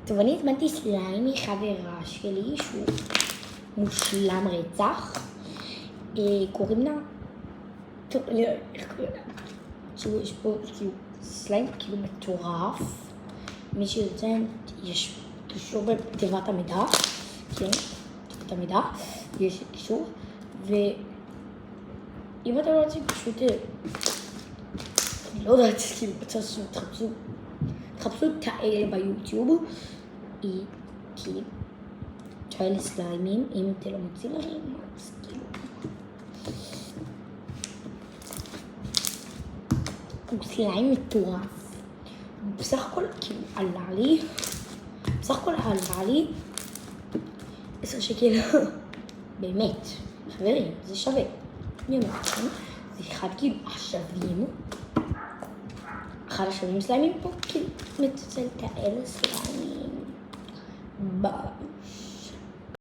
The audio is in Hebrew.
טוב, אני הזמנתי סליים מחברה שלי שהוא מושלם רצח. קוראים לה... טוב, אני לא יודעת איך קוראים לה. יש פה כאילו סליים כאילו מטורף. מי שירצה, יש קישור בתיבת המידע. כן, תיבת המידע. יש קישור. ואם אתם רוצים פשוט... אני לא יודעת, כאילו, תחפשו את האלה ביוטיוב. היא כאילו... כאלה סליימים, אם אתם לא מוצאים עליהם, אז כאילו... הוא סליים מטורף. בסך הכל כאילו עלה לי 10 שקל. באמת, חברים, זה שווה. אני אומרת לכם, זה אחד כאילו השווים סליימים פה, כאילו מצלצל כאלה סליימים. ביי.